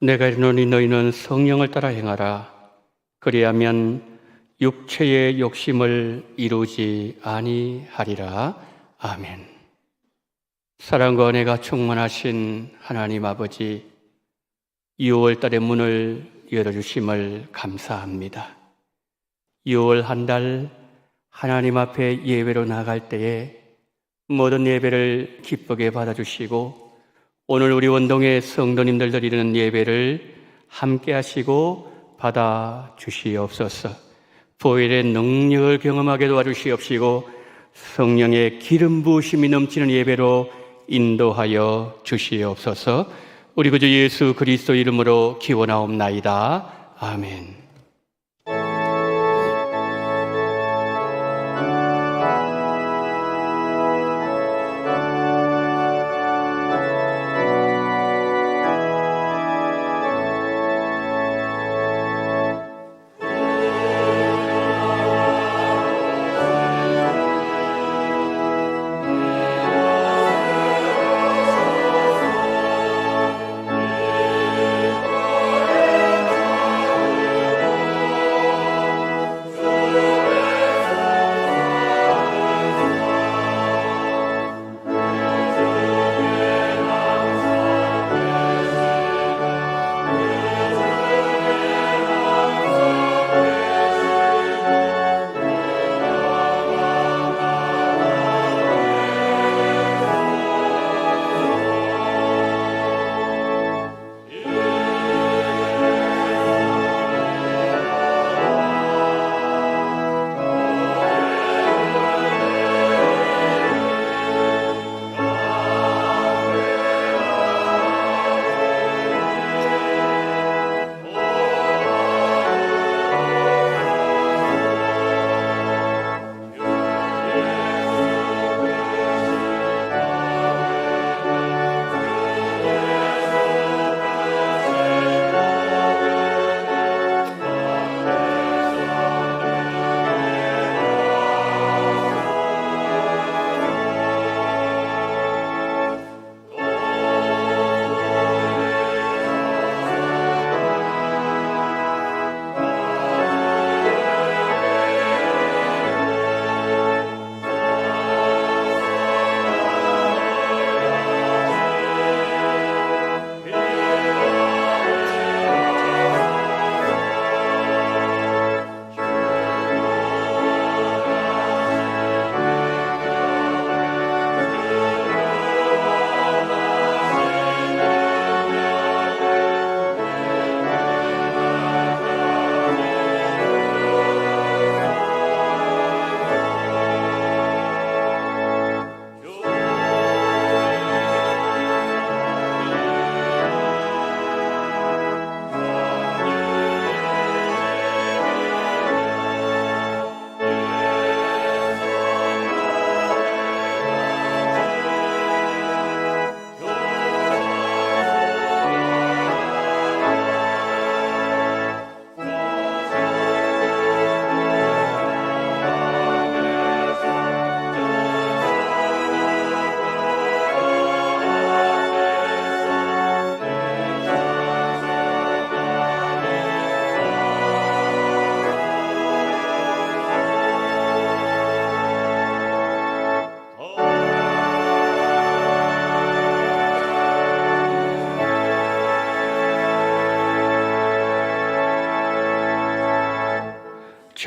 내가 이르노니 너희는 성령을 따라 행하라. 그리하면 육체의 욕심을 이루지 아니하리라. 아멘. 사랑과 은혜가 충만하신 하나님 아버지, 6월 달의 문을 열어주심을 감사합니다. 6월 한 달 하나님 앞에 예배로 나갈 때에 모든 예배를 기쁘게 받아주시고, 오늘 우리 원동의 성도님들 드리는 예배를 함께 하시고 받아주시옵소서. 보혈의 능력을 경험하게 도와주시옵시고, 성령의 기름 부으심이 넘치는 예배로 인도하여 주시옵소서. 우리 구주 예수 그리스도 이름으로 기원하옵나이다. 아멘.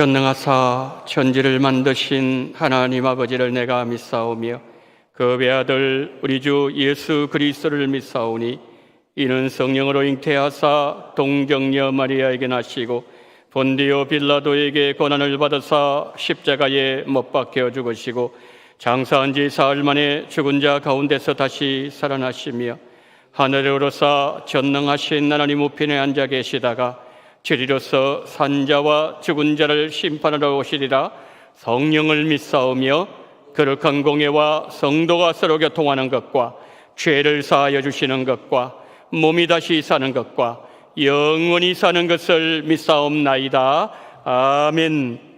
전능하사 천지를 만드신 하나님 아버지를 내가 믿사오며 그 외아들 우리 주 예수 그리스도를 믿사오니 이는 성령으로 잉태하사 동정녀 마리아에게 나시고 본디오 빌라도에게 고난을 받으사 십자가에 못 박혀 죽으시고 장사한 지 사흘 만에 죽은 자 가운데서 다시 살아나시며 하늘에 오르사 전능하신 하나님 우편에 앉아 계시다가 주리로서 산자와 죽은 자를 심판하러 오시리라. 성령을 믿사오며 거룩한 공예와 성도가 서로 교통하는 것과 죄를 사하여 주시는 것과 몸이 다시 사는 것과 영원히 사는 것을 믿사옵나이다. 아멘.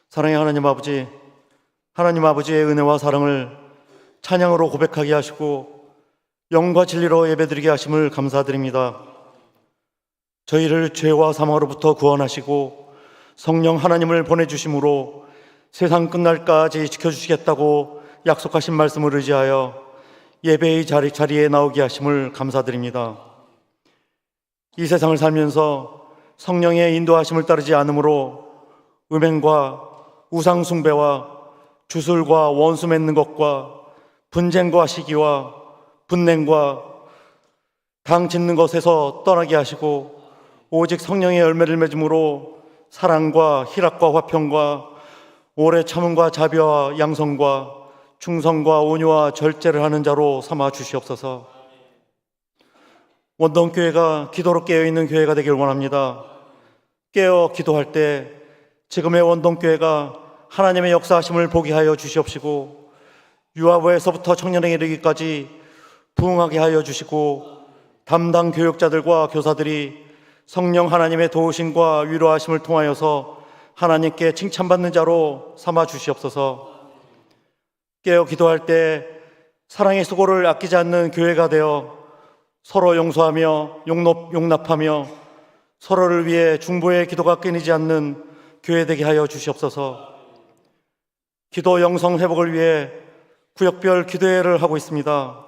사랑의 하나님 아버지, 하나님 아버지의 은혜와 사랑을 찬양으로 고백하게 하시고 영과 진리로 예배드리게 하심을 감사드립니다. 저희를 죄와 사망으로부터 구원하시고 성령 하나님을 보내주심으로 세상 끝날까지 지켜주시겠다고 약속하신 말씀을 의지하여 예배의 자리에 나오게 하심을 감사드립니다. 이 세상을 살면서 성령의 인도하심을 따르지 않으므로 음행과 우상 숭배와 주술과 원수 맺는 것과 분쟁과 시기와 분냉과 당 짓는 것에서 떠나게 하시고 오직 성령의 열매를 맺음으로 사랑과 희락과 화평과 오래 참음과 자비와 양성과 충성과 온유와 절제를 하는 자로 삼아 주시옵소서. 원동교회가 기도로 깨어있는 교회가 되길 원합니다. 깨어 기도할 때 지금의 원동교회가 하나님의 역사하심을 보게 하여 주시옵시고 유아부에서부터 청년에게 이르기까지 부흥하게 하여 주시고 담당 교육자들과 교사들이 성령 하나님의 도우심과 위로하심을 통하여서 하나님께 칭찬받는 자로 삼아 주시옵소서. 깨어 기도할 때 사랑의 수고를 아끼지 않는 교회가 되어 서로 용서하며 용납하며 서로를 위해 중보의 기도가 끊이지 않는 교회 되게 하여 주시옵소서. 기도 영성 회복을 위해 구역별 기도회를 하고 있습니다.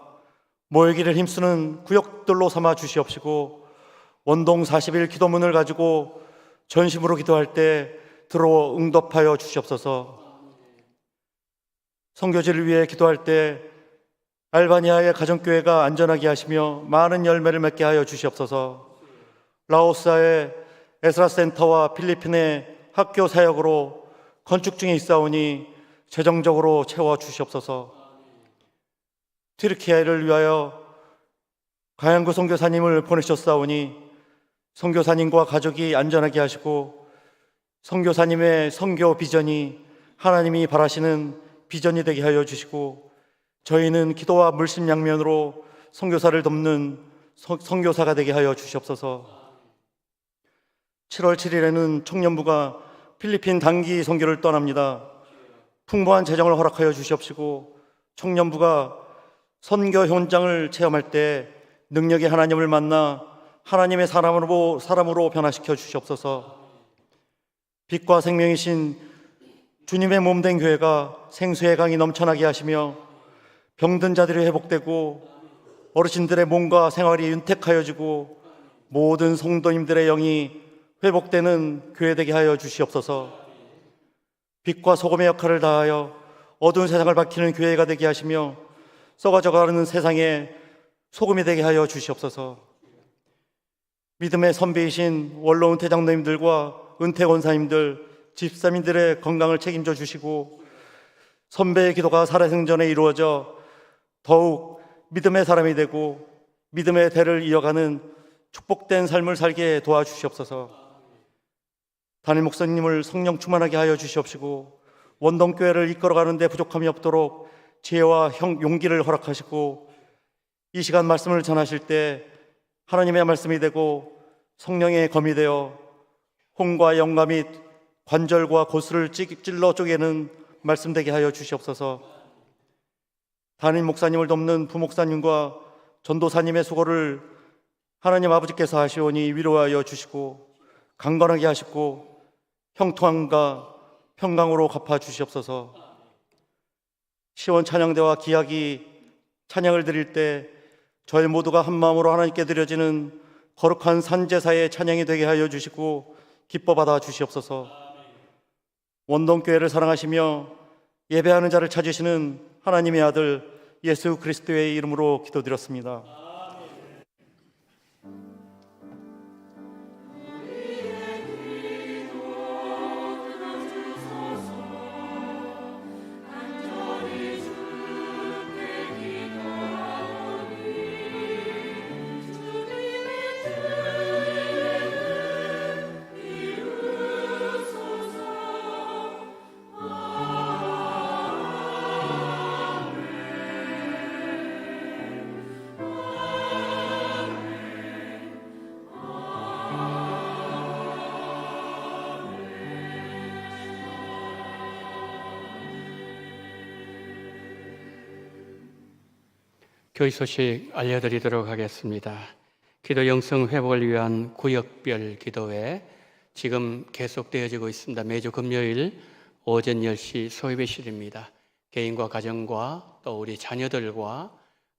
모이기를 힘쓰는 구역들로 삼아 주시옵시고 원동 40일 기도문을 가지고 전심으로 기도할 때 들어 응답하여 주시옵소서. 선교지를 위해 기도할 때 알바니아의 가정교회가 안전하게 하시며 많은 열매를 맺게 하여 주시옵소서. 라오스의 에스라 센터와 필리핀의 학교 사역으로 건축 중에 있사오니 재정적으로 채워 주시옵소서. 튀르키예를 위하여 가양구 선교사님을 보내셨사오니 선교사님과 가족이 안전하게 하시고 선교사님의 선교 비전이 하나님이 바라시는 비전이 되게 하여 주시고 저희는 기도와 물심양면으로 선교사를 돕는 선교사가 되게 하여 주시옵소서. 7월 7일에는 청년부가 필리핀 단기 선교를 떠납니다. 풍부한 재정을 허락하여 주시옵시고 청년부가 선교 현장을 체험할 때 능력의 하나님을 만나 하나님의 사람으로 변화시켜 주시옵소서. 빛과 생명이신 주님의 몸된 교회가 생수의 강이 넘쳐나게 하시며 병든 자들이 회복되고 어르신들의 몸과 생활이 윤택하여지고 모든 성도님들의 영이 회복되는 교회 되게 하여 주시옵소서. 빛과 소금의 역할을 다하여 어두운 세상을 밝히는 교회가 되게 하시며 썩어져가는 세상에 소금이 되게 하여 주시옵소서. 믿음의 선배이신 원로 은퇴 장로님들과 은퇴 권사님들, 집사님들의 건강을 책임져 주시고 선배의 기도가 살아생전에 이루어져 더욱 믿음의 사람이 되고 믿음의 대를 이어가는 축복된 삶을 살게 도와주시옵소서. 담임 목사님을 성령 충만하게 하여 주시옵시고 원동교회를 이끌어가는 데 부족함이 없도록 지혜와 용기를 허락하시고 이 시간 말씀을 전하실 때 하나님의 말씀이 되고 성령의 검이 되어 홍과 영감 및 관절과 고수를 찔러 쪼개는 말씀 되게 하여 주시옵소서. 담임 목사님을 돕는 부목사님과 전도사님의 수고를 하나님 아버지께서 하시오니 위로하여 주시고 강건하게 하시고 형통함과 평강으로 갚아 주시옵소서. 시원 찬양대와 기약이 찬양을 드릴 때 저희 모두가 한 마음으로 하나님께 드려지는 거룩한 산제사의 찬양이 되게 하여 주시고 기뻐 받아 주시옵소서. 원동교회를 사랑하시며 예배하는 자를 찾으시는 하나님의 아들 예수 그리스도의 이름으로 기도드렸습니다. 교회 소식 알려드리도록 하겠습니다. 기도 영성 회복을 위한 구역별 기도회 지금 계속되어지고 있습니다. 매주 금요일 오전 10시 소예배실입니다. 개인과 가정과 또 우리 자녀들과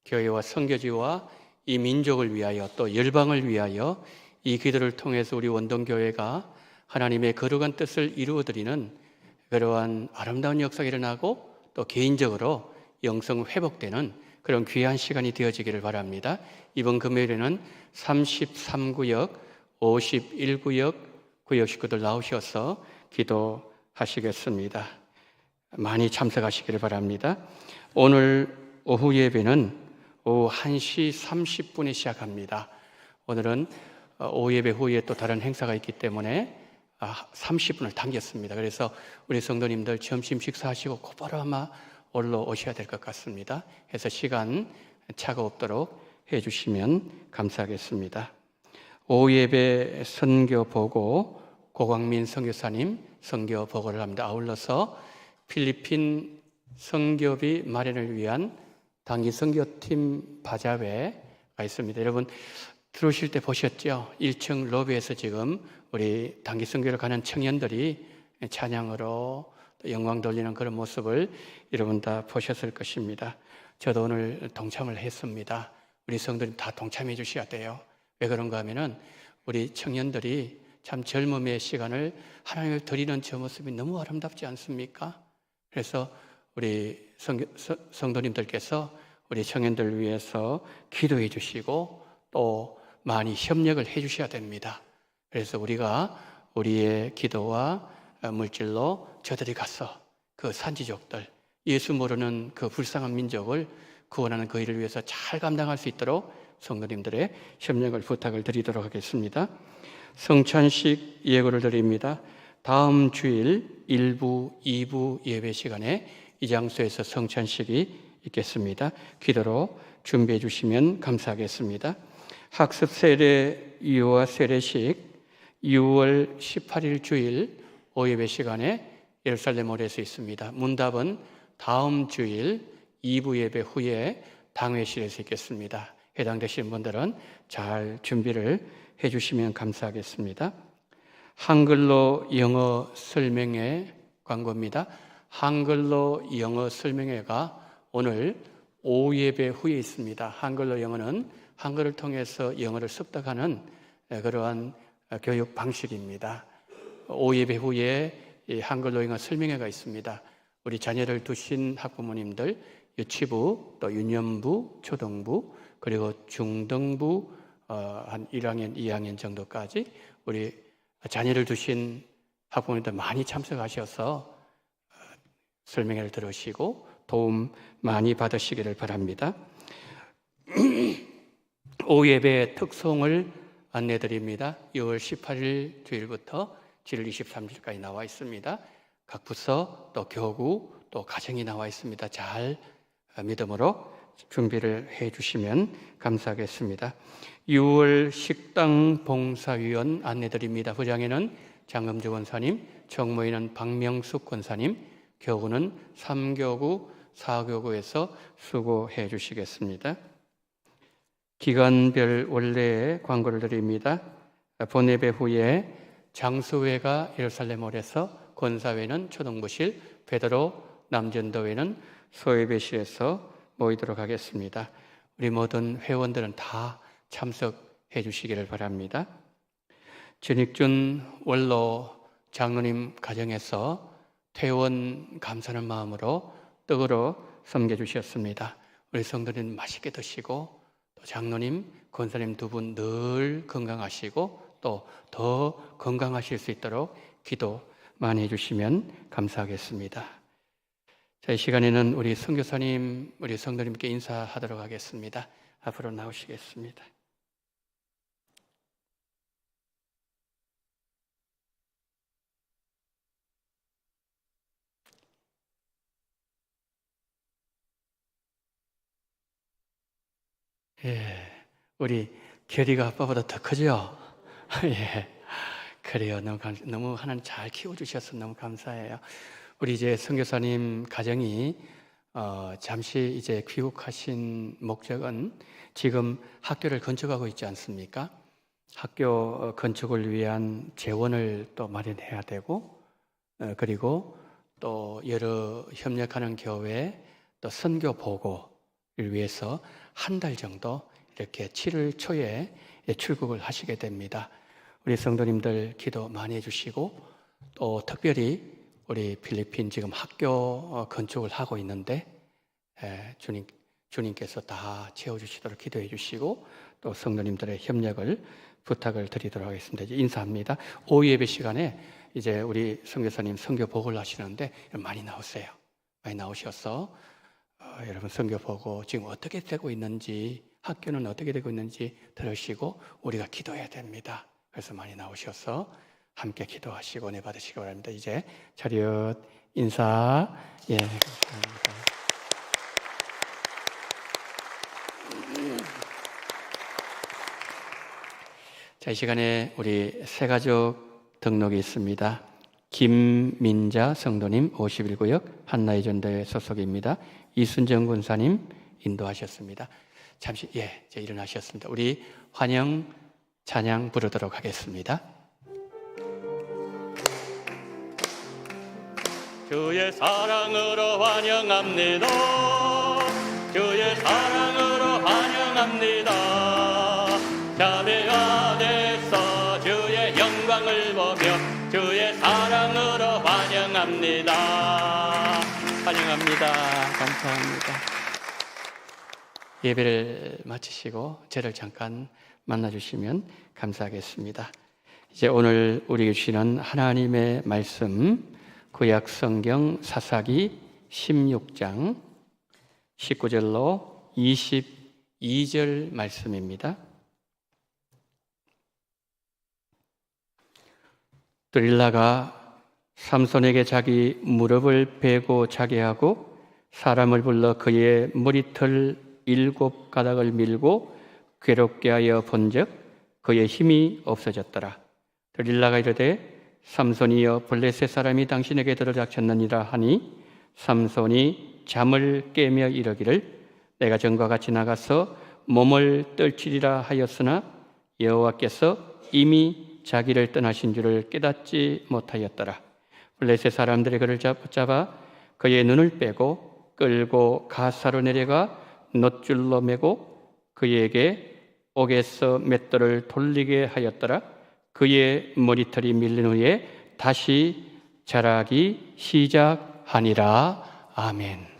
교회와 선교지와 이 민족을 위하여 또 열방을 위하여 이 기도를 통해서 우리 원동교회가 하나님의 거룩한 뜻을 이루어드리는 그러한 아름다운 역사가 일어나고 또 개인적으로 영성 회복되는 그런 귀한 시간이 되어지기를 바랍니다. 이번 금요일에는 33구역, 51구역 구역 식구들 나오셔서 기도하시겠습니다. 많이 참석하시기를 바랍니다. 오늘 오후 예배는 오후 1시 30분에 시작합니다. 오늘은 오후 예배 후에 또 다른 행사가 있기 때문에 30분을 당겼습니다. 그래서 우리 성도님들 점심 식사하시고 곧바로 아마 올라오셔야 될 것 같습니다. 해서 시간 차가 없도록 해주시면 감사하겠습니다. 오후 예배 선교 보고 고광민 선교사님 선교 보고를 합니다. 아울러서 필리핀 선교비 마련을 위한 단기 선교팀 바자회가 있습니다. 여러분 들어오실 때 보셨죠? 1층 로비에서 지금 우리 단기 선교를 가는 청년들이 찬양으로 영광 돌리는 그런 모습을 여러분 다 보셨을 것입니다. 저도 오늘 동참을 했습니다. 우리 성도님 다 동참해 주셔야 돼요. 왜 그런가 하면은 우리 청년들이 참 젊음의 시간을 하나님을 드리는 저 모습이 너무 아름답지 않습니까? 그래서 우리 성도님들께서 우리 청년들을 위해서 기도해 주시고 또 많이 협력을 해 주셔야 됩니다. 그래서 우리가 우리의 기도와 물질로 저들이 가서 그 산지족들, 예수 모르는 그 불쌍한 민족을 구원하는 그 일을 위해서 잘 감당할 수 있도록 성도님들의 협력을 부탁을 드리도록 하겠습니다. 성찬식 예고를 드립니다. 다음 주일 1부, 2부 예배 시간에 이 장소에서 성찬식이 있겠습니다. 기도로 준비해 주시면 감사하겠습니다. 학습 세례 유아 세례식 6월 18일 주일 오예배 시간에 예루살렘 몰에서 있습니다. 문답은 다음 주일 2부 예배 후에 당회실에서 있겠습니다. 해당되시는 분들은 잘 준비를 해주시면 감사하겠습니다. 한글로 영어 설명회 광고입니다. 한글로 영어 설명회가 오늘 오후 예배 후에 있습니다. 한글로 영어는 한글을 통해서 영어를 습득하는 그러한 교육 방식입니다. 오후 예배 후에 이 한글로 영어 설명회가 있습니다. 우리 자녀를 두신 학부모님들, 유치부, 또 유년부, 초등부, 그리고 중등부 한 1학년, 2학년 정도까지 우리 자녀를 두신 학부모님들 많이 참석하셔서 설명회를 들으시고 도움 많이 받으시기를 바랍니다. 오후 예배의 특송을 안내드립니다. 6월 18일 주일부터 7월 23일까지 나와 있습니다. 각 부서 또 교구 또 가정이 나와 있습니다. 잘 믿음으로 준비를 해 주시면 감사하겠습니다. 6월 식당 봉사위원 안내드립니다. 부장에는 장금주 권사님, 정모에는 박명숙 권사님, 교구는 3교구, 4교구에서 수고해 주시겠습니다. 기간별 원래 광고를 드립니다. 본예배 후에 장수회가 예루살렘홀에서, 권사회는 초등부실, 베드로 남전도회는 소예배실에서 모이도록 하겠습니다. 우리 모든 회원들은 다 참석해 주시기를 바랍니다. 전익준 원로 장로님 가정에서 퇴원 감사하는 마음으로 떡으로 섬겨주셨습니다. 우리 성도님 맛있게 드시고 또 장로님, 권사님 두 분 늘 건강하시고 또 더 건강하실 수 있도록 기도 많이 해주시면 감사하겠습니다. 자, 이 시간에는 우리 선교사님, 우리 성도님께 인사하도록 하겠습니다. 앞으로 나오시겠습니다. 예, 우리 결이가 아빠보다 더 크죠? 예, 그래요. 너무 하나님 잘 키워주셔서 너무 감사해요. 우리 이제 선교사님 가정이 잠시 이제 귀국하신 목적은 지금 학교를 건축하고 있지 않습니까? 학교 건축을 위한 재원을 또 마련해야 되고, 그리고 또 여러 협력하는 교회 또 선교 보고를 위해서 한 달 정도 이렇게 7월 초에 출국을 하시게 됩니다. 우리 성도님들 기도 많이 해주시고, 또 특별히 우리 필리핀 지금 학교 건축을 하고 있는데 주님께서 다 채워주시도록 기도해 주시고, 또 성도님들의 협력을 부탁을 드리도록 하겠습니다. 이제 인사합니다. 오후 예배 시간에 이제 우리 선교사님 선교 보고를 하시는데 많이 나오세요. 많이 나오셔서 여러분 선교 보고 지금 어떻게 되고 있는지, 학교는 어떻게 되고 있는지 들으시고 우리가 기도해야 됩니다. 그래서 많이 나오셔서 함께 기도하시고 은혜 받으시기 바랍니다. 이제 차렷 인사. 예, 감사합니다. 자, 이 시간에 우리 새 가족 등록이 있습니다. 김민자 성도님 51구역 한나의 전도회 소속입니다. 이순정 군사님 인도하셨습니다. 잠시 이제 일어나셨습니다. 우리 환영 찬양 부르도록 하겠습니다. 주의 사랑으로 환영합니다. 주의 사랑으로 환영합니다. 자매 안에서 주의 영광을 보며 주의 사랑으로 환영합니다. 환영합니다. 감사합니다. 예배를 마치시고 저를 잠깐 만나주시면 감사하겠습니다. 이제 오늘 우리에게 주시는 하나님의 말씀, 구약 성경 사사기 16장 19절로 22절 말씀입니다. 들릴라가 삼손에게 자기 무릎을 베고 자게 하고 사람을 불러 그의 머리털 7가닥을 밀고 괴롭게 하여 본즉 그의 힘이 없어졌더라. 들릴라가 이르되 삼손이여 블레셋 사람이 당신에게 들어닥쳤느니라 하니 삼손이 잠을 깨며 이르기를 내가 전과 같이 나가서 몸을 떨치리라 하였으나 여호와께서 이미 자기를 떠나신 줄을 깨닫지 못하였더라. 블레셋 사람들이 그를 잡아 그의 눈을 빼고 끌고 가사로 내려가 놋줄로 매고 그에게 옥에서 맷돌을 돌리게 하였더라. 그의 머리털이 밀린 후에 다시 자라기 시작하니라. 아멘.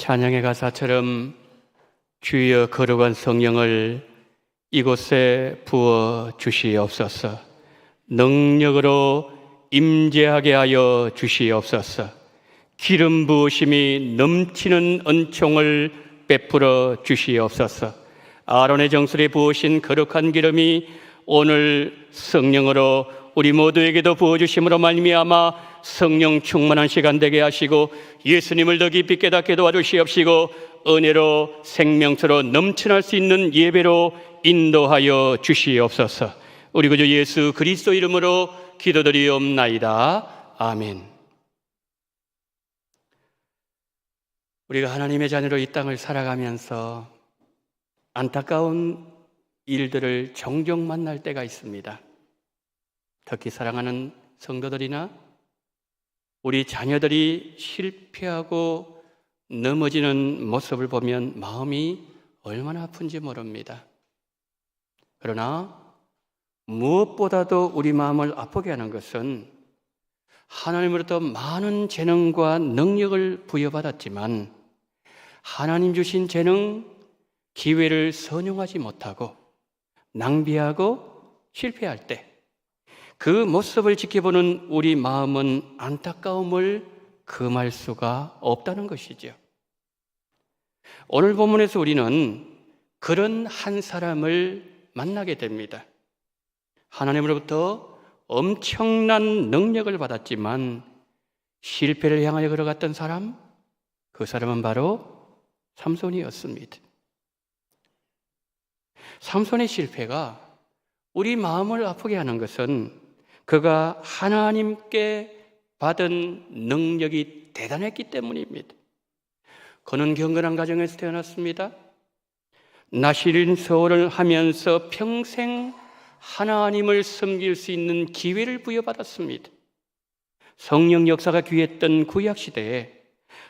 찬양의 가사처럼 주여 거룩한 성령을 이곳에 부어 주시옵소서. 능력으로 임재하게 하여 주시옵소서. 기름 부으심이 넘치는 은총을 베풀어 주시옵소서. 아론의 정수리에 부으신 거룩한 기름이 오늘 성령으로 우리 모두에게도 부어주심으로 말미암아 성령 충만한 시간 되게 하시고 예수님을 더 깊이 깨닫게 도와주시옵시고 은혜로 생명수로 넘쳐날 수 있는 예배로 인도하여 주시옵소서. 우리 구주 예수 그리스도 이름으로 기도드리옵나이다. 아멘. 우리가 하나님의 자녀로 이 땅을 살아가면서 안타까운 일들을 종종 만날 때가 있습니다. 특히 사랑하는 성도들이나 우리 자녀들이 실패하고 넘어지는 모습을 보면 마음이 얼마나 아픈지 모릅니다. 그러나 무엇보다도 우리 마음을 아프게 하는 것은 하나님으로부터 많은 재능과 능력을 부여받았지만 하나님 주신 재능, 기회를 선용하지 못하고 낭비하고 실패할 때 그 모습을 지켜보는 우리 마음은 안타까움을 금할 수가 없다는 것이죠. 오늘 본문에서 우리는 그런 한 사람을 만나게 됩니다. 하나님으로부터 엄청난 능력을 받았지만 실패를 향하여 걸어갔던 사람, 그 사람은 바로 삼손이었습니다. 삼손의 실패가 우리 마음을 아프게 하는 것은 그가 하나님께 받은 능력이 대단했기 때문입니다. 그는 경건한 가정에서 태어났습니다. 나시린 서원을 하면서 평생 하나님을 섬길 수 있는 기회를 부여받았습니다. 성령 역사가 귀했던 구약시대에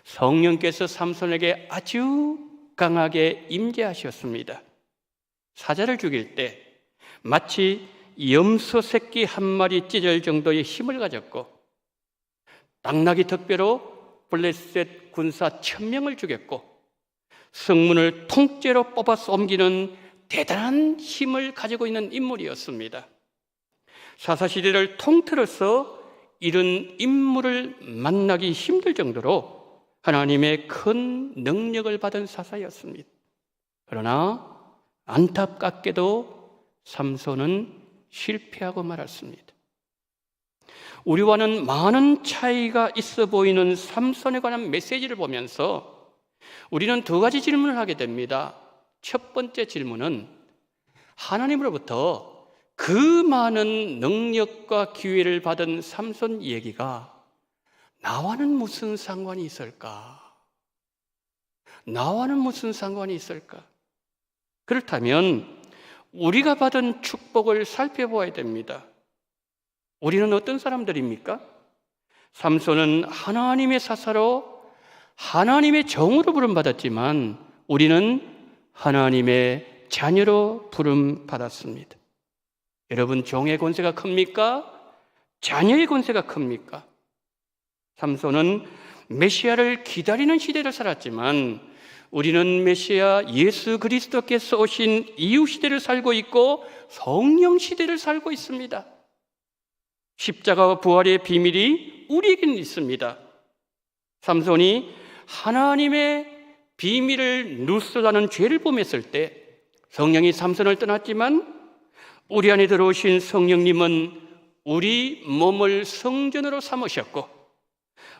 성령께서 삼손에게 아주 강하게 임재하셨습니다. 사자를 죽일 때 마치 염소 새끼 한 마리 찢을 정도의 힘을 가졌고 당나귀 턱뼈로 블레셋 군사 1000명을 죽였고 성문을 통째로 뽑아서 옮기는 대단한 힘을 가지고 있는 인물이었습니다. 사사시대를 통틀어서 이런 인물을 만나기 힘들 정도로 하나님의 큰 능력을 받은 사사였습니다. 그러나 안타깝게도 삼손은 실패하고 말았습니다. 우리와는 많은 차이가 있어 보이는 삼손에 관한 메시지를 보면서 우리는 두 가지 질문을 하게 됩니다. 첫 번째 질문은 하나님으로부터 그 많은 능력과 기회를 받은 삼손 얘기가 나와는 무슨 상관이 있을까? 나와는 무슨 상관이 있을까? 그렇다면 우리가 받은 축복을 살펴보아야 됩니다. 우리는 어떤 사람들입니까? 삼손은 하나님의 사사로 하나님의 종으로 부름받았지만 우리는 하나님의 자녀로 부름받았습니다. 여러분, 종의 권세가 큽니까? 자녀의 권세가 큽니까? 삼손은 메시아를 기다리는 시대를 살았지만 우리는 메시아 예수 그리스도께서 오신 이후 시대를 살고 있고 성령 시대를 살고 있습니다. 십자가와 부활의 비밀이 우리에게는 있습니다. 삼손이 하나님의 비밀을 누설하는 죄를 범했을 때 성령이 삼손을 떠났지만 우리 안에 들어오신 성령님은 우리 몸을 성전으로 삼으셨고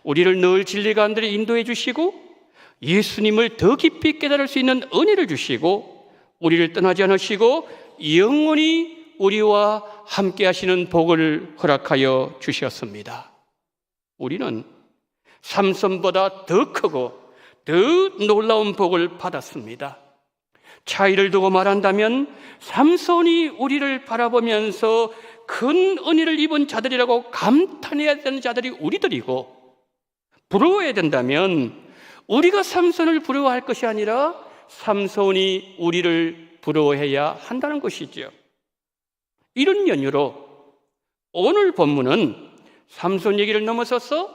우리를 늘 진리 가운데 인도해 주시고 예수님을 더 깊이 깨달을 수 있는 은혜를 주시고 우리를 떠나지 않으시고 영원히 우리와 함께 하시는 복을 허락하여 주셨습니다. 우리는 삼손보다 더 크고 더 놀라운 복을 받았습니다. 차이를 두고 말한다면 삼손이 우리를 바라보면서 큰 은혜를 입은 자들이라고 감탄해야 되는 자들이 우리들이고 부러워해야 된다면 우리가 삼손을 부러워할 것이 아니라 삼손이 우리를 부러워해야 한다는 것이죠. 이런 연유로 오늘 본문은 삼손 얘기를 넘어서서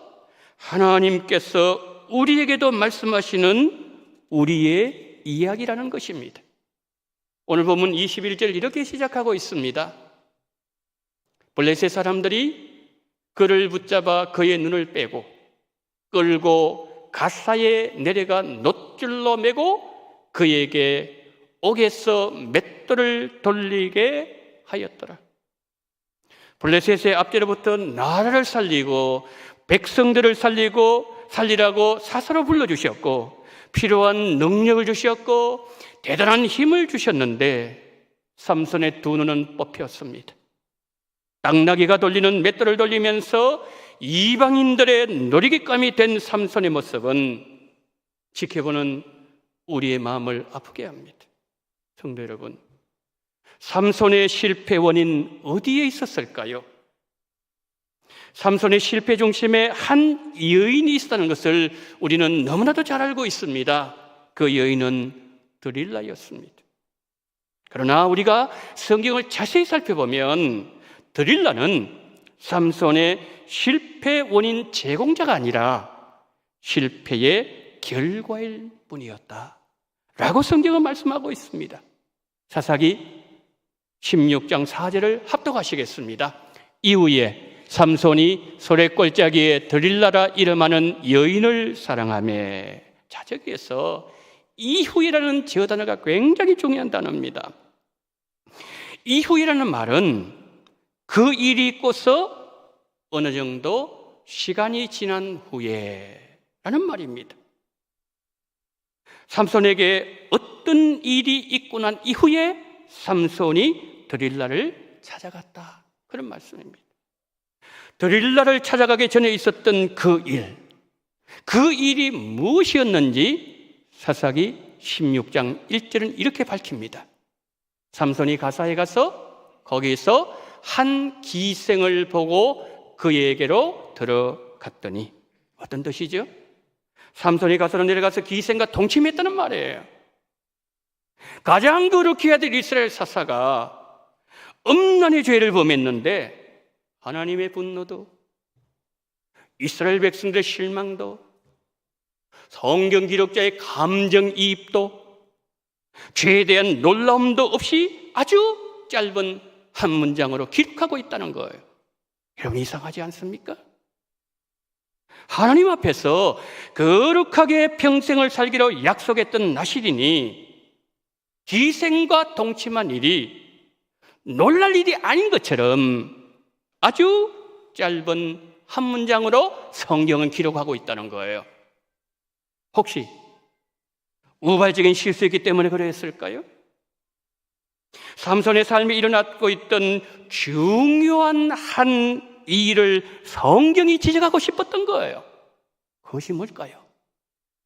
하나님께서 우리에게도 말씀하시는 우리의 이야기라는 것입니다. 오늘 본문 21절 이렇게 시작하고 있습니다. 블레셋 사람들이 그를 붙잡아 그의 눈을 빼고 끌고 갓사에 내려가 놋줄로 매고 그에게 옥에서 맷돌을 돌리게 하였더라. 블레셋의 앞뒤로부터 나라를 살리고 백성들을 살리라고 사사로 불러주셨고 필요한 능력을 주셨고 대단한 힘을 주셨는데 삼손의 두 눈은 뽑혔습니다. 당나귀가 돌리는 맷돌을 돌리면서 이방인들의 놀이기감이 된 삼손의 모습은 지켜보는 우리의 마음을 아프게 합니다. 성도 여러분, 삼손의 실패 원인 어디에 있었을까요? 삼손의 실패 중심에 한 여인이 있었다는 것을 우리는 너무나도 잘 알고 있습니다. 그 여인은 드릴라였습니다. 그러나 우리가 성경을 자세히 살펴보면 드릴라는 삼손의 실패 원인 제공자가 아니라 실패의 결과일 뿐이었다 라고 성경은 말씀하고 있습니다. 사사기 16장 4절을 합독하시겠습니다. 이후에 삼손이 소래골짜기에 드릴라라 이름하는 여인을 사랑하며. 자, 저기에서 이후이라는 저 단어가 굉장히 중요한 단어입니다. 이후이라는 말은 그 일이 있고서 어느 정도 시간이 지난 후에 라는 말입니다. 삼손에게 어떤 일이 있고 난 이후에 삼손이 드릴라를 찾아갔다, 그런 말씀입니다. 드릴라를 찾아가기 전에 있었던 그 일이 무엇이었는지 사사기 16장 1절은 이렇게 밝힙니다. 삼손이 가사에 가서 거기서 한 기생을 보고 그에게로 들어갔더니, 어떤 뜻이죠? 삼손이 가서로 내려가서 기생과 동침했다는 말이에요. 가장 거룩히 해야 될 이스라엘 사사가 엄난의 죄를 범했는데 하나님의 분노도, 이스라엘 백성들의 실망도, 성경 기록자의 감정이입도, 죄에 대한 놀라움도 없이 아주 짧은 한 문장으로 기록하고 있다는 거예요. 여러분, 이상하지 않습니까? 하나님 앞에서 거룩하게 평생을 살기로 약속했던 나실인이 기생과 동침한 일이 놀랄 일이 아닌 것처럼 아주 짧은 한 문장으로 성경은 기록하고 있다는 거예요. 혹시 우발적인 실수였기 때문에 그랬을까요? 삼손의 삶에 일어나고 있던 중요한 한 일을 성경이 지적하고 싶었던 거예요. 그것이 뭘까요?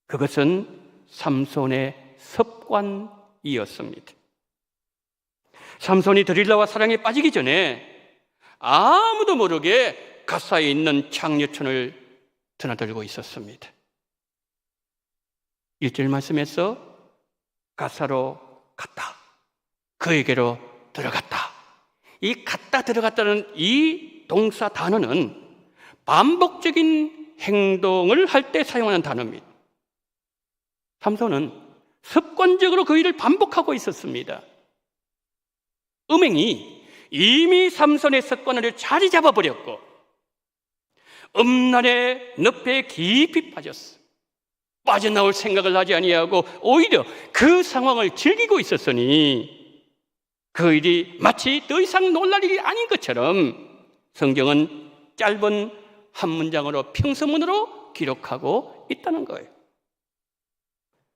그것은 삼손의 습관이었습니다. 삼손이 드릴라와 사랑에 빠지기 전에 아무도 모르게 갓사에 있는 창녀촌을 드나들고 있었습니다. 1절 말씀에서 갓사로 갔다, 그에게로 들어갔다. 이 갔다 들어갔다는 이 동사 단어는 반복적인 행동을 할 때 사용하는 단어입니다. 삼손은 습관적으로 그 일을 반복하고 있었습니다. 음행이 이미 삼손의 습관을 자리 잡아버렸고 음란의 늪에 깊이 빠졌어. 빠져나올 생각을 하지 아니하고 오히려 그 상황을 즐기고 있었으니 그 일이 마치 더 이상 놀랄 일이 아닌 것처럼 성경은 짧은 한 문장으로 평서문으로 기록하고 있다는 거예요.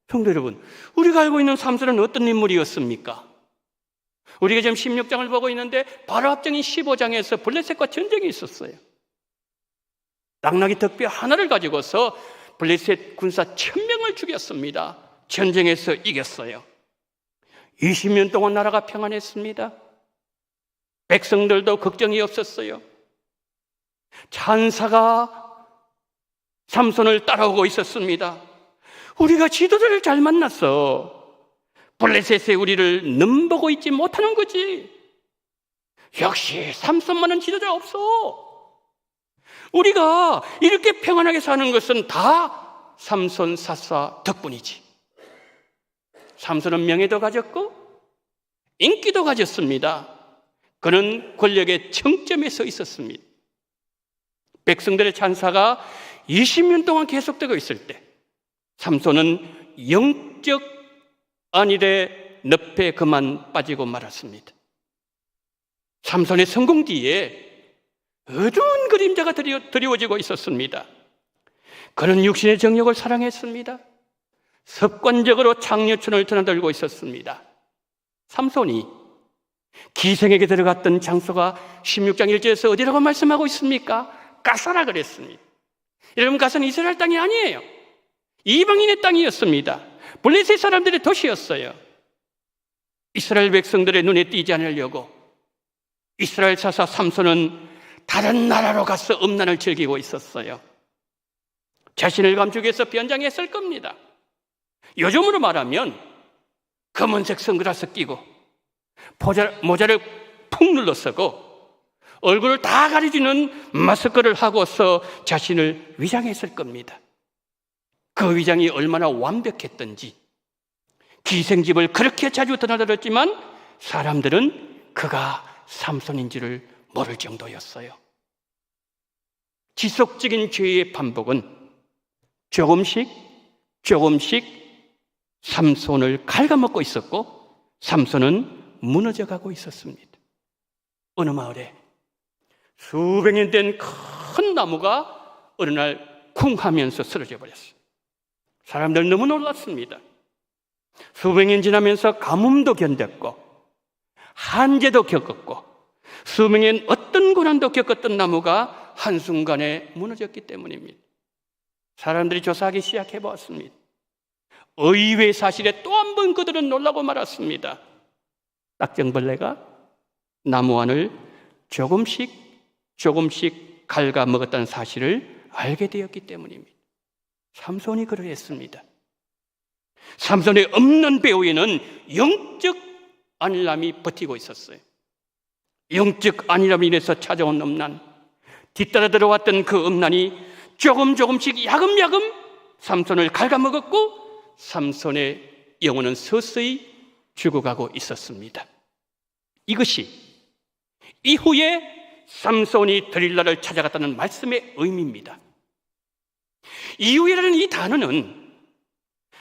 성도 여러분, 우리가 알고 있는 삼손은 어떤 인물이었습니까? 우리가 지금 16장을 보고 있는데 바로 앞장인 15장에서 블레셋과 전쟁이 있었어요. 낙낙이 덕비 하나를 가지고서 블레셋 군사 1000명을 죽였습니다. 전쟁에서 이겼어요. 20년 동안 나라가 평안했습니다. 백성들도 걱정이 없었어요. 찬사가 삼손을 따라오고 있었습니다. 우리가 지도자를 잘 만났어. 블레셋에 우리를 넘보고 있지 못하는 거지. 역시 삼손만한 지도자 없어. 우리가 이렇게 평안하게 사는 것은 다 삼손 사사 덕분이지. 삼손은 명예도 가졌고 인기도 가졌습니다. 그는 권력의 정점에 서 있었습니다. 백성들의 찬사가 20년 동안 계속되고 있을 때 삼손은 영적 안일의 늪에 그만 빠지고 말았습니다. 삼손의 성공 뒤에 어두운 그림자가 드리워지고 있었습니다. 그는 육신의 정욕을 사랑했습니다. 습관적으로 장려촌을 드나들고 있었습니다. 삼손이 기생에게 들어갔던 장소가 16장 1절에서 어디라고 말씀하고 있습니까? 가사라 그랬습니다. 여러분, 가사는 이스라엘 땅이 아니에요. 이방인의 땅이었습니다. 블레셋 사람들의 도시였어요. 이스라엘 백성들의 눈에 띄지 않으려고 이스라엘 사사 삼손은 다른 나라로 가서 음란을 즐기고 있었어요. 자신을 감추기 위해서 변장했을 겁니다. 요즘으로 말하면 검은색 선글라스 끼고 모자를 푹 눌러 쓰고 얼굴을 다 가려주는 마스크를 하고서 자신을 위장했을 겁니다. 그 위장이 얼마나 완벽했던지 기생집을 그렇게 자주 드나들었지만 사람들은 그가 삼손인 줄을 모를 정도였어요. 지속적인 죄의 반복은 조금씩 삼손을 갉아먹고 있었고 삼손은 무너져가고 있었습니다. 어느 마을에 수백 년 된 큰 나무가 어느 날 쿵 하면서 쓰러져 버렸어요. 사람들 너무 놀랐습니다. 수백 년 지나면서 가뭄도 견뎠고 한재도 겪었고 수백 년 어떤 고난도 겪었던 나무가 한순간에 무너졌기 때문입니다. 사람들이 조사하기 시작해 보았습니다. 의외의 사실에 또 한 번 그들은 놀라고 말았습니다. 딱정벌레가 나무 안을 조금씩 갉아먹었다는 사실을 알게 되었기 때문입니다. 삼손이 그러했습니다. 삼손의 없는 배후에는 영적 안일함이 버티고 있었어요. 영적 안일함으로 인해서 찾아온 음란, 뒤따라 들어왔던 그 음란이 조금씩 야금야금 삼손을 갉아먹었고 삼손의 영혼은 서서히 죽어가고 있었습니다. 이것이 이후에 삼손이 들릴라를 찾아갔다는 말씀의 의미입니다. 이후에라는 이 단어는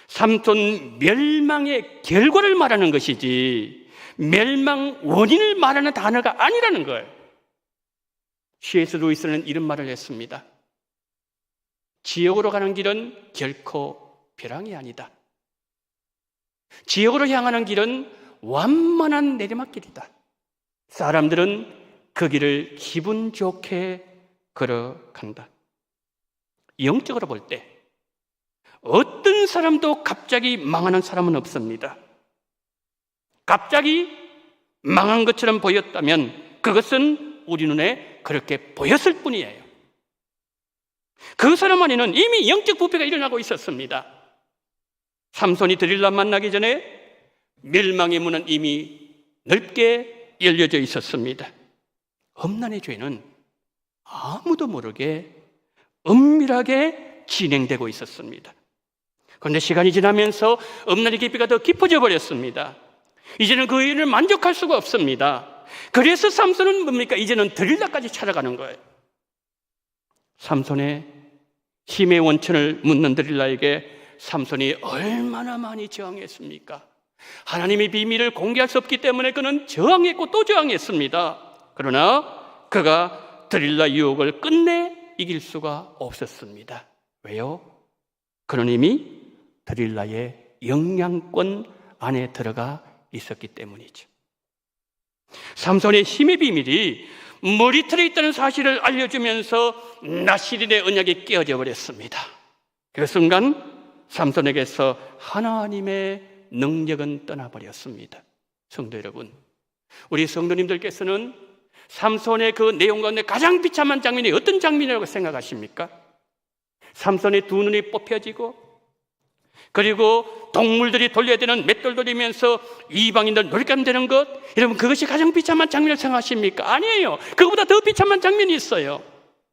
삼손 멸망의 결과를 말하는 것이지 멸망 원인을 말하는 단어가 아니라는 거예요. C.S. 루이스는 이런 말을 했습니다. 지옥으로 가는 길은 결코 벼랑이 아니다. 지옥으로 향하는 길은 완만한 내리막길이다. 사람들은 그 길을 기분 좋게 걸어간다. 영적으로 볼 때 어떤 사람도 갑자기 망하는 사람은 없습니다. 갑자기 망한 것처럼 보였다면 그것은 우리 눈에 그렇게 보였을 뿐이에요. 그 사람 안에는 이미 영적 부패가 일어나고 있었습니다. 삼손이 들릴라 만나기 전에 멸망의 문은 이미 넓게 열려져 있었습니다. 음란의 죄는 아무도 모르게 은밀하게 진행되고 있었습니다. 그런데 시간이 지나면서 음란의 깊이가 더 깊어져 버렸습니다. 이제는 그 일을 만족할 수가 없습니다. 그래서 삼손은 뭡니까? 이제는 들릴라까지 찾아가는 거예요. 삼손의 힘의 원천을 묻는 들릴라에게 삼손이 얼마나 많이 저항했습니까? 하나님의 비밀을 공개할 수 없기 때문에 그는 저항했고 또 저항했습니다. 그러나 그가 들릴라 유혹을 끝내 이길 수가 없었습니다. 왜요? 그는 이미 들릴라의 영향권 안에 들어가 있었기 때문이죠. 삼손의 힘의 비밀이 머리털에 있다는 사실을 알려주면서 나시린의 언약이 깨어져 버렸습니다. 그 순간 삼손에게서 하나님의 능력은 떠나버렸습니다. 성도 여러분, 우리 성도님들께서는 삼손의 그 내용 가운데 가장 비참한 장면이 어떤 장면이라고 생각하십니까? 삼손의 두 눈이 뽑혀지고 그리고 동물들이 돌려야 되는 맷돌 돌리면서 이방인들 놀감 되는 것, 여러분 그것이 가장 비참한 장면을 생각하십니까? 아니에요. 그것보다 더 비참한 장면이 있어요.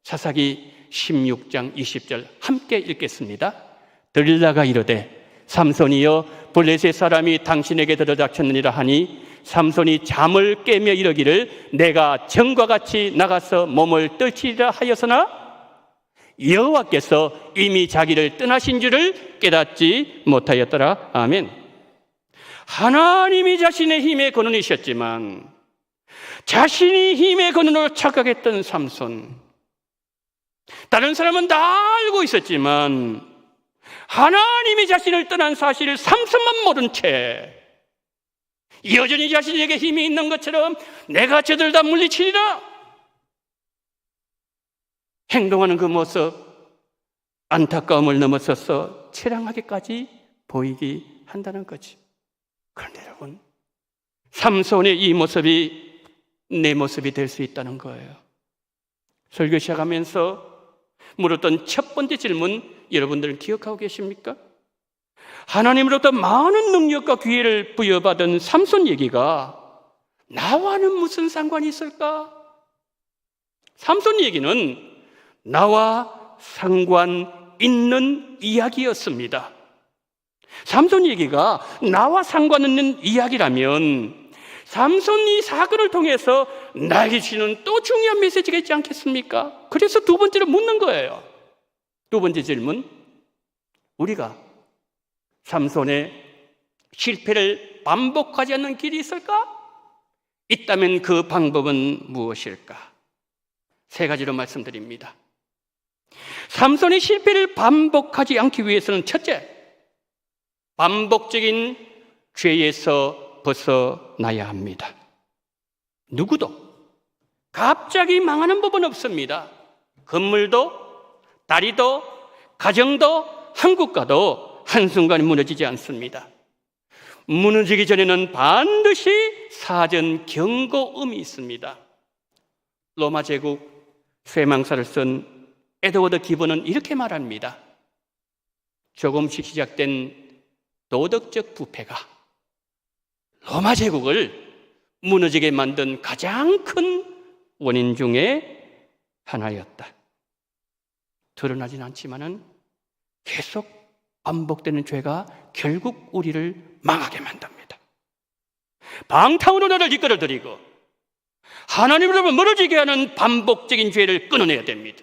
사사기 16장 20절 함께 읽겠습니다. 들릴라가 이르되 삼손이여 블레셋 사람이 당신에게 들어닥쳤느니라 하니 삼손이 잠을 깨며 이르기를 내가 전과 같이 나가서 몸을 떨치리라 하였으나 여호와께서 이미 자기를 떠나신 줄을 깨닫지 못하였더라. 아멘. 하나님이 자신의 힘의 근원이셨지만 자신이 힘의 근원으로 착각했던 삼손, 다른 사람은 다 알고 있었지만 하나님이 자신을 떠난 사실을 삼손만 모른 채 여전히 자신에게 힘이 있는 것처럼 내가 저들 다 물리치리라 행동하는 그 모습, 안타까움을 넘어서서 처량하게까지 보이게 한다는 거지. 그런데 여러분, 삼손의 이 모습이 내 모습이 될 수 있다는 거예요. 설교 시작하면서 물었던 첫 번째 질문, 여러분들은 기억하고 계십니까? 하나님으로부터 많은 능력과 기회를 부여받은 삼손 얘기가 나와는 무슨 상관이 있을까? 삼손 얘기는 나와 상관 있는 이야기였습니다. 삼손 얘기가 나와 상관 있는 이야기라면 삼손이 사건을 통해서 나에게 주는 또 중요한 메시지가 있지 않겠습니까? 그래서 두 번째로 묻는 거예요. 두 번째 질문, 우리가 삼손의 실패를 반복하지 않는 길이 있을까? 있다면 그 방법은 무엇일까? 세 가지로 말씀드립니다. 삼손의 실패를 반복하지 않기 위해서는 첫째, 반복적인 죄에서 벗어나야 합니다. 누구도 갑자기 망하는 법은 없습니다. 건물도, 다리도, 가정도, 한국가도 한순간에 무너지지 않습니다. 무너지기 전에는 반드시 사전 경고음이 있습니다. 로마 제국 쇠망사를 쓴 에드워드 기본은 이렇게 말합니다. 조금씩 시작된 도덕적 부패가 로마 제국을 무너지게 만든 가장 큰 원인 중에 하나였다. 드러나진 않지만은 계속 반복되는 죄가 결국 우리를 망하게 만듭니다. 방탕으로 나를 이끌어들이고 하나님으로부터 멀어지게 하는 반복적인 죄를 끊어내야 됩니다.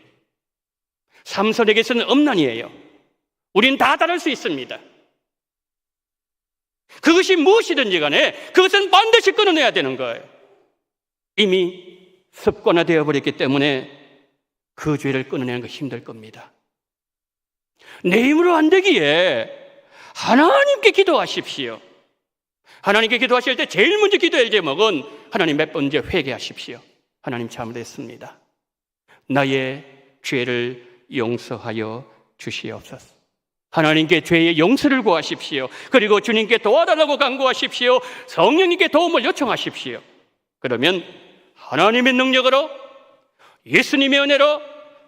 삼손에게서는 엄난이에요. 우린 다 다를 수 있습니다. 그것이 무엇이든지 간에 그것은 반드시 끊어내야 되는 거예요. 이미 습관화되어 버렸기 때문에 그 죄를 끊어내는 거 힘들 겁니다. 내 힘으로 안 되기에 하나님께 기도하십시오. 하나님께 기도하실 때 제일 먼저 기도할 제목은 하나님 몇 번째 회개하십시오. 하나님 잘못했습니다. 나의 죄를 용서하여 주시옵소서. 하나님께 죄의 용서를 구하십시오. 그리고 주님께 도와달라고 간구하십시오. 성령님께 도움을 요청하십시오. 그러면 하나님의 능력으로, 예수님의 은혜로,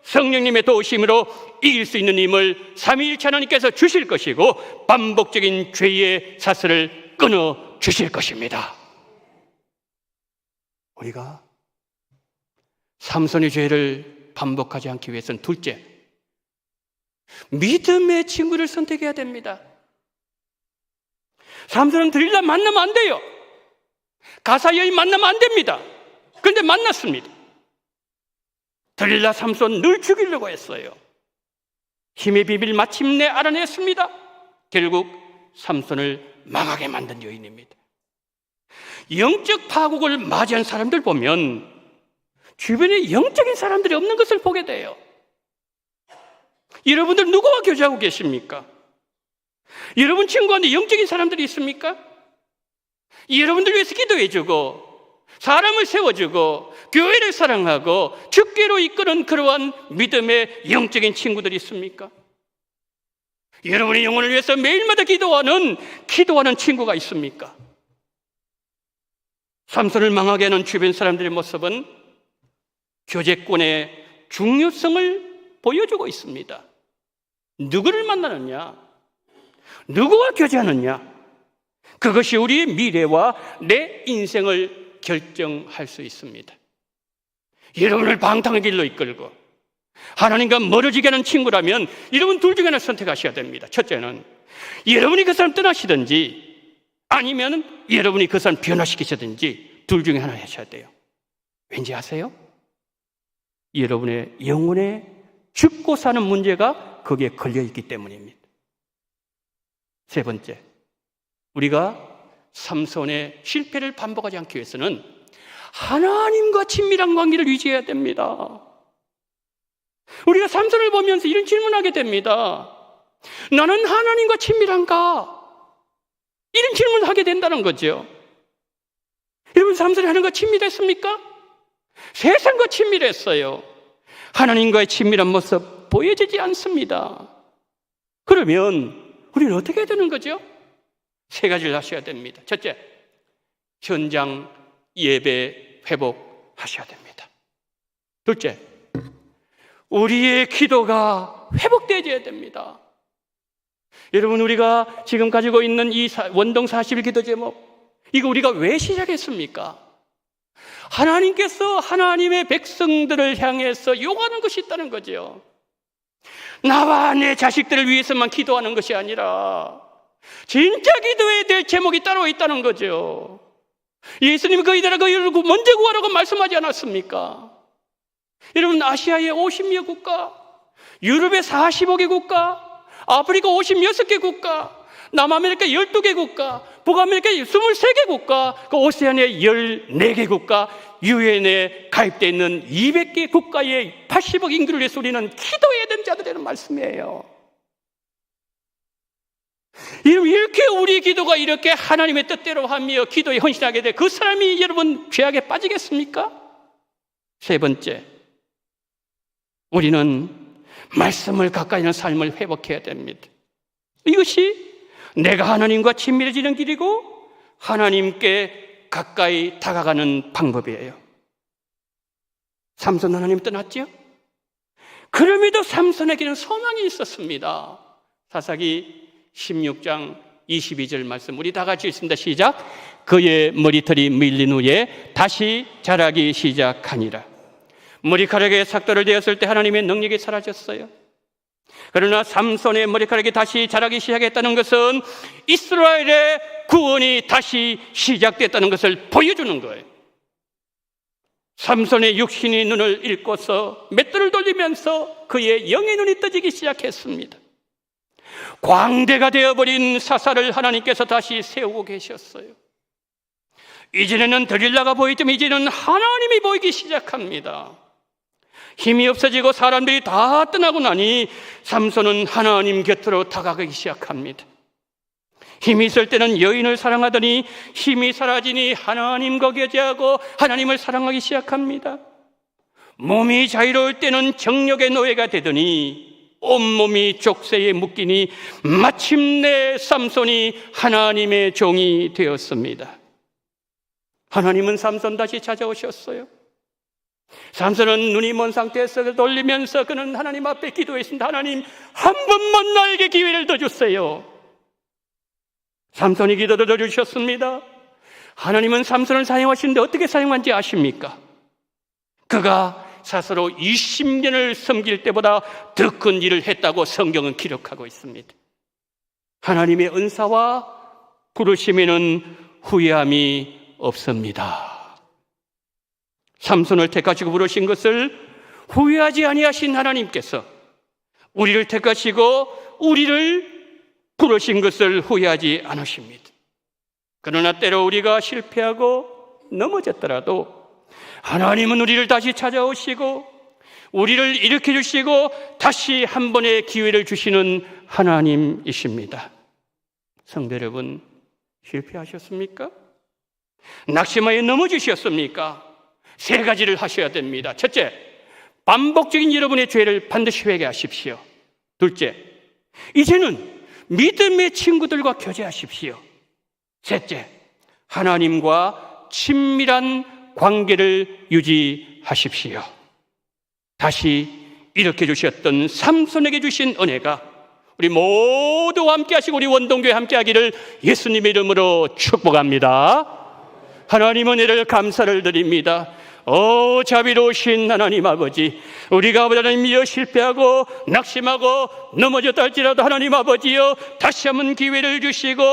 성령님의 도우심으로 이길 수 있는 힘을 삼위일체 하나님께서 주실 것이고 반복적인 죄의 사슬을 끊어 주실 것입니다. 우리가 삼손의 죄를 반복하지 않기 위해서는 둘째, 믿음의 친구를 선택해야 됩니다. 삼손은 들릴라 만나면 안 돼요. 가사 여인 만나면 안 됩니다. 그런데 만났습니다. 들릴라 삼손 늘 죽이려고 했어요. 힘의 비밀 마침내 알아냈습니다. 결국 삼손을 망하게 만든 요인입니다. 영적 파국을 맞이한 사람들 보면 주변에 영적인 사람들이 없는 것을 보게 돼요. 여러분들 누구와 교제하고 계십니까? 여러분 친구한테 영적인 사람들이 있습니까? 여러분들 위해서 기도해주고 사람을 세워주고 교회를 사랑하고 주께로 이끄는 그러한 믿음의 영적인 친구들이 있습니까? 여러분의 영혼을 위해서 매일마다 기도하는 친구가 있습니까? 삼손을 망하게 하는 주변 사람들의 모습은 교제권의 중요성을 보여주고 있습니다. 누구를 만나느냐, 누구와 교제하느냐, 그것이 우리의 미래와 내 인생을 결정할 수 있습니다. 여러분을 방탕의 길로 이끌고 하나님과 멀어지게 하는 친구라면 여러분 둘 중에 하나 선택하셔야 됩니다. 첫째는 여러분이 그 사람 떠나시든지 아니면 여러분이 그 사람 변화시키시든지 둘 중에 하나 하셔야 돼요. 왠지 아세요? 여러분의 영혼에 죽고 사는 문제가 거기에 걸려있기 때문입니다. 세 번째, 우리가 삼손의 실패를 반복하지 않기 위해서는 하나님과 친밀한 관계를 유지해야 됩니다. 우리가 삼손을 보면서 이런 질문하게 됩니다. 나는 하나님과 친밀한가? 이런 질문을 하게 된다는 거죠. 여러분, 삼손이 하나님과 친밀했습니까? 세상과 친밀했어요. 하나님과의 친밀한 모습 보여지지 않습니다. 그러면 우리는 어떻게 해야 되는 거죠? 세 가지를 하셔야 됩니다. 첫째, 현장 예배 회복하셔야 됩니다. 둘째, 우리의 기도가 회복되어야 됩니다. 여러분, 우리가 지금 가지고 있는 이 원동 40일 기도 제목, 이거 우리가 왜 시작했습니까? 하나님께서 하나님의 백성들을 향해서 요구하는 것이 있다는 거죠. 나와 내 자식들을 위해서만 기도하는 것이 아니라 진짜 기도해야 될 제목이 따로 있다는 거죠. 예수님이 그 이들아 그 일을 먼저 구하라고 말씀하지 않았습니까? 여러분, 아시아의 50여 국가, 유럽의 45개 국가, 아프리카 56개 국가, 남아메리카 12개 국가, 북아메리카 23개 국가, 그 오세아니아 14개 국가, 유엔에 가입되어 있는 200개 국가의 80억 인구를 위해서 우리는 기도해야 되는 자들이라는 말씀이에요. 이렇게 우리 기도가 이렇게 하나님의 뜻대로 하며 기도에 헌신하게 돼 그 사람이 여러분 죄악에 빠지겠습니까? 세 번째, 우리는 말씀을 가까이 하는 삶을 회복해야 됩니다. 이것이 내가 하나님과 친밀해지는 길이고 하나님께 가까이 다가가는 방법이에요. 삼손 하나님 떠났죠? 그럼에도 삼손에게는 소망이 있었습니다. 사사기 16장 22절 말씀 우리 다 같이 읽습니다. 시작. 그의 머리털이 밀린 후에 다시 자라기 시작하니라. 머리카락에 삭도를 되었을 때 하나님의 능력이 사라졌어요. 그러나 삼손의 머리카락이 다시 자라기 시작했다는 것은 이스라엘의 구원이 다시 시작됐다는 것을 보여주는 거예요. 삼손의 육신이 눈을 읽고서 맷돌을 돌리면서 그의 영의 눈이 떠지기 시작했습니다. 광대가 되어버린 사사를 하나님께서 다시 세우고 계셨어요. 이전에는 드릴라가 보이지만 이제는 하나님이 보이기 시작합니다. 힘이 없어지고 사람들이 다 떠나고 나니 삼손은 하나님 곁으로 다가가기 시작합니다. 힘이 있을 때는 여인을 사랑하더니 힘이 사라지니 하나님과 교제하고 하나님을 사랑하기 시작합니다. 몸이 자유로울 때는 정욕의 노예가 되더니 온몸이 족쇄에 묶이니 마침내 삼손이 하나님의 종이 되었습니다. 하나님은 삼손 다시 찾아오셨어요. 삼손은 눈이 먼 상태에서 돌리면서 그는 하나님 앞에 기도했습니다. 하나님, 한 번만 나에게 기회를 더 주세요. 삼손이 기도를 들어주셨습니다. 하나님은 삼손을 사용하시는데 어떻게 사용한지 아십니까? 그가 스스로 20년을 섬길 때보다 더 큰 일을 했다고 성경은 기록하고 있습니다. 하나님의 은사와 부르심에는 후회함이 없습니다. 삼손을 택하시고 부르신 것을 후회하지 아니하신 하나님께서 우리를 택하시고 우리를 부르신 것을 후회하지 않으십니다. 그러나 때로 우리가 실패하고 넘어졌더라도 하나님은 우리를 다시 찾아오시고 우리를 일으켜 주시고 다시 한 번의 기회를 주시는 하나님이십니다. 성도 여러분, 실패하셨습니까? 낙심하여 넘어지셨습니까? 세 가지를 하셔야 됩니다. 첫째, 반복적인 여러분의 죄를 반드시 회개하십시오. 둘째, 이제는 믿음의 친구들과 교제하십시오. 셋째, 하나님과 친밀한 관계를 유지하십시오. 다시 일으켜 주셨던 삼손에게 주신 은혜가 우리 모두 함께 하시고 우리 원동교회 함께 하기를 예수님의 이름으로 축복합니다. 하나님 은혜를 감사를 드립니다. 자비로우신 하나님 아버지, 우리가 하나님 이여 실패하고 낙심하고 넘어졌다 할지라도 하나님 아버지여 다시 한번 기회를 주시고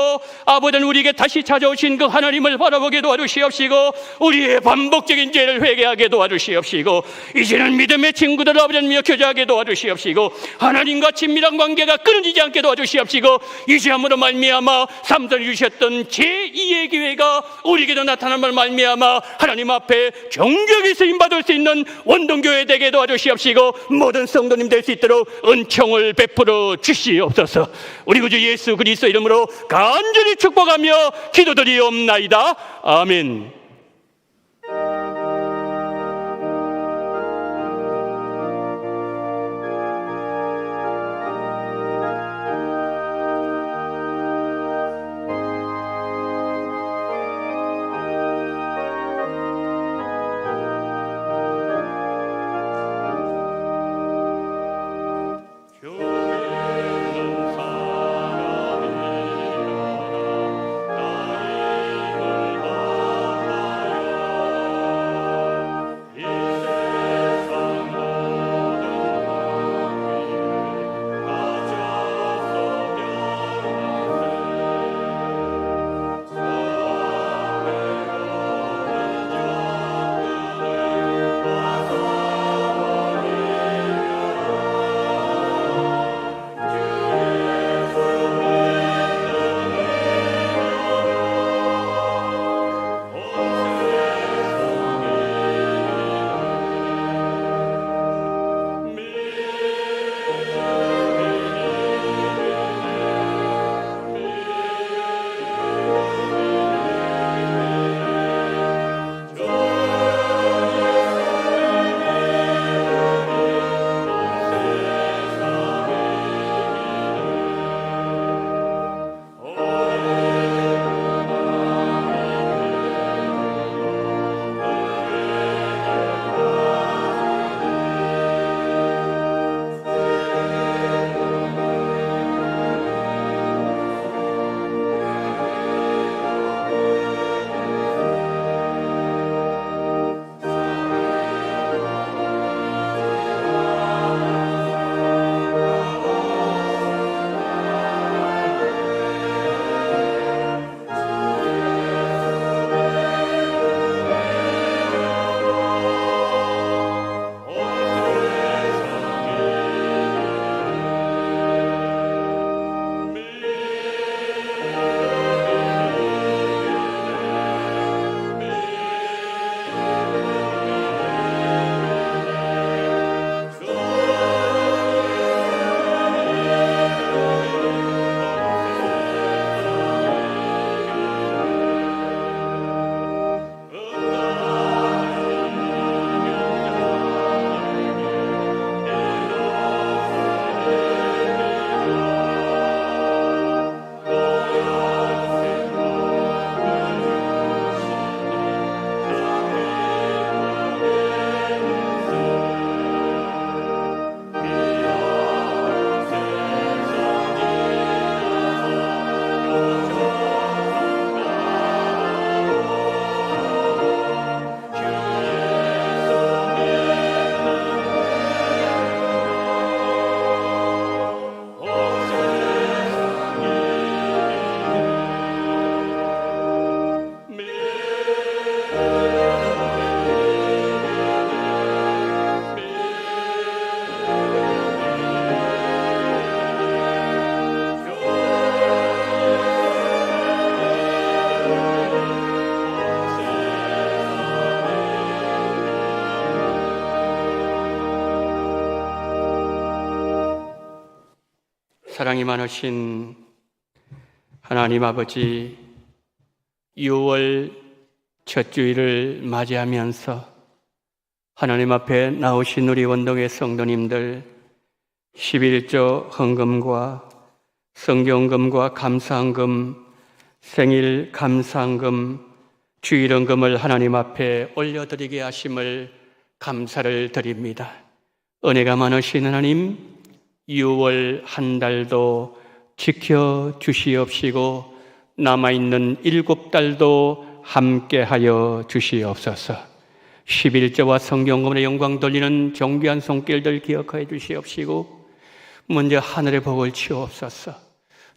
아버지는 우리에게 다시 찾아오신 그 하나님을 바라보게 도와주시옵시고 우리의 반복적인 죄를 회개하게 도와주시옵시고 이제는 믿음의 친구들 아버지는 교제하게 도와주시옵시고 하나님과 친밀한 관계가 끊어지지 않게 도와주시옵시고 이제 함으로 말미암아 삼선이 주셨던 제2의 기회가 우리에게도 나타남을 말미암아 하나님 앞에 정결히 쓰임받을 수 있는 원동교회 되게 도와주시옵시고 모든 성도님 될 수 있도록 은총을 베풀어 주시옵소서. 우리 구주 예수 그리스도 이름으로 간절히 축복하며 기도드리옵나이다. 아멘. 사랑이 많으신 하나님 아버지, 6월 첫 주일을 맞이하면서 하나님 앞에 나오신 우리 원동의 성도님들 11조 헌금과 성경금과 감사헌금, 생일 감사헌금, 주일헌금을 하나님 앞에 올려드리게 하심을 감사를 드립니다. 은혜가 많으신 하나님, 6월 한 달도 지켜주시옵시고 남아있는 7달도 함께하여 주시옵소서. 11조와 성경금의 영광 돌리는 존귀한 손길들 기억하여 주시옵시고 먼저 하늘의 복을 치옵소서.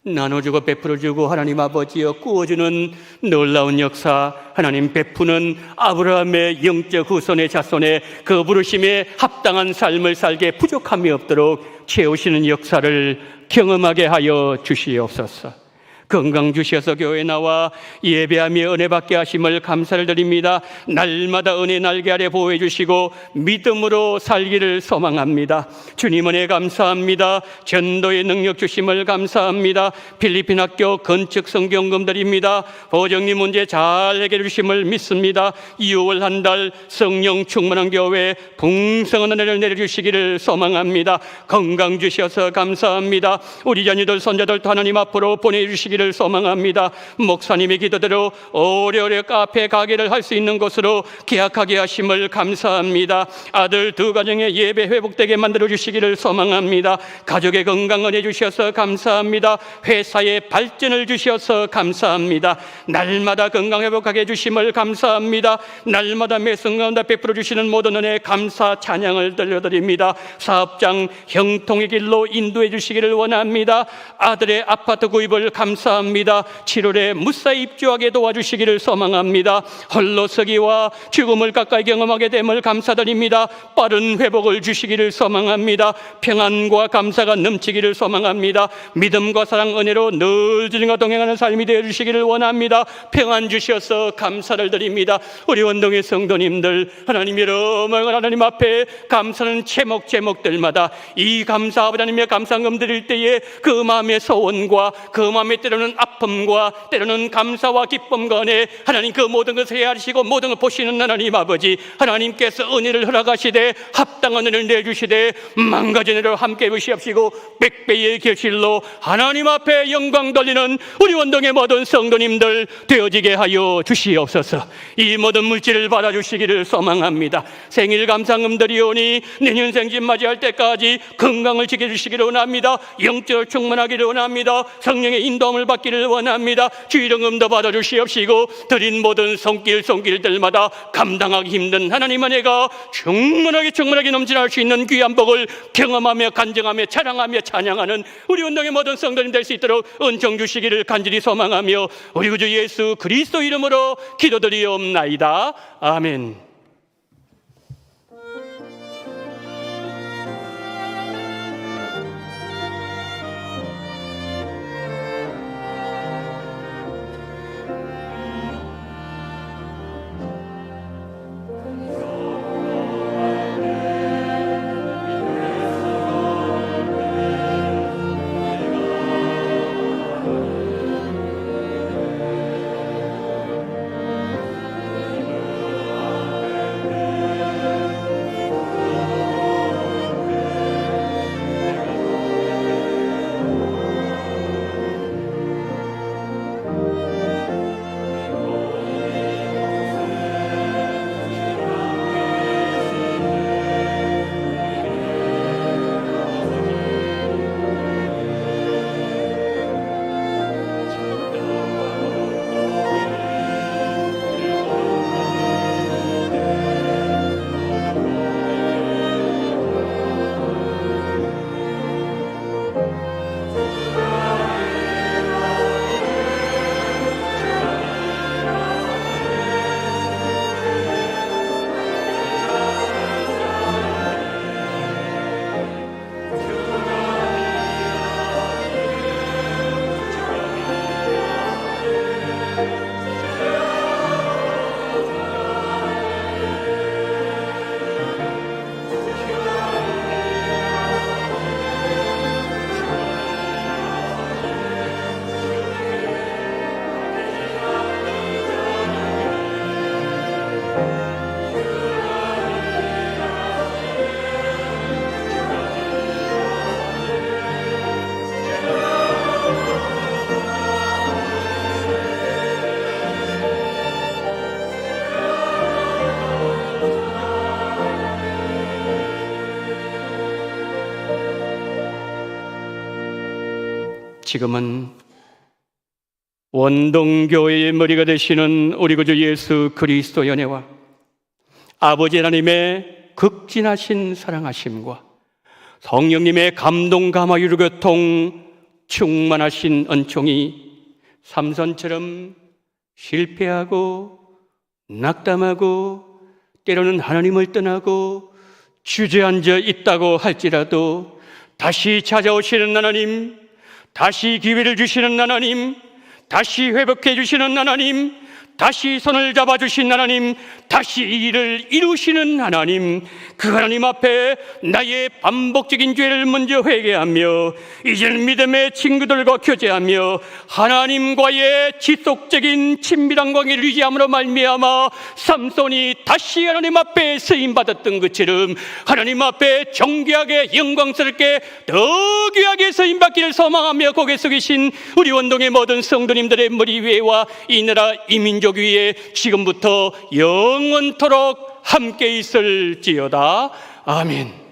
나눠주고 베풀어주고 하나님 아버지여 구워주는 놀라운 역사, 하나님 베푸는 아브라함의 영적 후손의 자손의 그 부르심에 합당한 삶을 살게 부족함이 없도록 채우시는 역사를 경험하게 하여 주시옵소서. 건강 주셔서 교회에 나와 예배하며 은혜 받게 하심을 감사를 드립니다. 날마다 은혜 날개 아래 보호해 주시고 믿음으로 살기를 소망합니다. 주님 은혜 감사합니다. 전도의 능력 주심을 감사합니다. 필리핀 학교 건축 성경금 드립니다. 보정리 문제 잘 해결해 주심을 믿습니다. 6월 한 달 성령 충만한 교회 풍성한 은혜를 내려주시기를 소망합니다. 건강 주셔서 감사합니다. 우리 자녀들 손자들도 하나님 앞으로 보내주시기를 소망합니다. 목사님의 기도대로 오래오래 카페 가게를 할 수 있는 곳으로 계약하게 하심을 감사합니다. 아들 두 가정의 예배 회복되게 만들어 주시기를 소망합니다. 가족의 건강을 해주셔서 감사합니다. 회사의 발전을 주셔서 감사합니다. 날마다 건강 회복하게 해주심을 감사합니다. 날마다 매 순간 다 베풀어 주시는 모든 은혜 감사 찬양을 들려드립니다. 사업장 형통의 길로 인도해 주시기를 원합니다. 아들의 아파트 구입을 감사합니다. 7월에 무사히 입주하게 도와주시기를 소망합니다. 홀로서기와 죽음을 가까이 경험하게 됨을 감사드립니다. 빠른 회복을 주시기를 소망합니다. 평안과 감사가 넘치기를 소망합니다. 믿음과 사랑 은혜로 늘 주님과 동행하는 삶이 되어 주시기를 원합니다. 평안 주셔서 감사를 드립니다. 우리 원동의 성도님들 하나님 여러분 하나님 앞에 감사는 제목들마다 이 감사 하나님의 감상금 드릴 때에 그 마음의 소원과 그 마음의 때로는 아픔과 때로는 감사와 기쁨 간에 하나님 그 모든 것을 헤아리시고 모든 걸 보시는 하나님 아버지 하나님께서 은혜를 허락하시되 합당한 은혜를 내주시되 망가진 은혜로 함께 해주시옵시고 백배의 결실로 하나님 앞에 영광 돌리는 우리 원동의 모든 성도님들 되어지게 하여 주시옵소서. 이 모든 물질을 받아주시기를 소망합니다. 생일 감상금 드리오니 내년 생신 맞이할 때까지 건강을 지켜주시기를 원합니다. 영적으로 충만하기를 원합니다. 성령의 인도함을 받기를 원합니다. 주일응음도 받아주시옵시고 드린 모든 손길들마다 감당하기 힘든 하나님 은혜가 충만하게 넘쳐날 수 있는 귀한 복을 경험하며 간증하며 자랑하며 찬양하는 우리 운동의 모든 성도님 될 수 있도록 은총 주시기를 간절히 소망하며 우리 구주 예수 그리스도 이름으로 기도드리옵나이다. 아멘. 지금은 원동교회의 머리가 되시는 우리 구주 예수 그리스도 연애와 아버지 하나님의 극진하신 사랑하심과 성령님의 감동 감화 유교통 충만하신 은총이 삼손처럼 실패하고 낙담하고 때로는 하나님을 떠나고 주저앉아 있다고 할지라도 다시 찾아오시는 하나님, 다시 기회를 주시는 하나님, 다시 회복해 주시는 하나님, 다시 손을 잡아주신 하나님, 다시 이 일을 이루시는 하나님, 그 하나님 앞에 나의 반복적인 죄를 먼저 회개하며 이제는 믿음의 친구들과 교제하며 하나님과의 지속적인 친밀한 관계를 유지함으로 말미암아 삼손이 다시 하나님 앞에 쓰임받았던 것처럼 하나님 앞에 정귀하게 영광스럽게 더 귀하게 쓰임받기를 소망하며 고개 숙이신 우리 원동의 모든 성도님들의 머리 위에와 이 나라 이 민족 위에 지금부터 영원토록 함께 있을지어다. 아멘.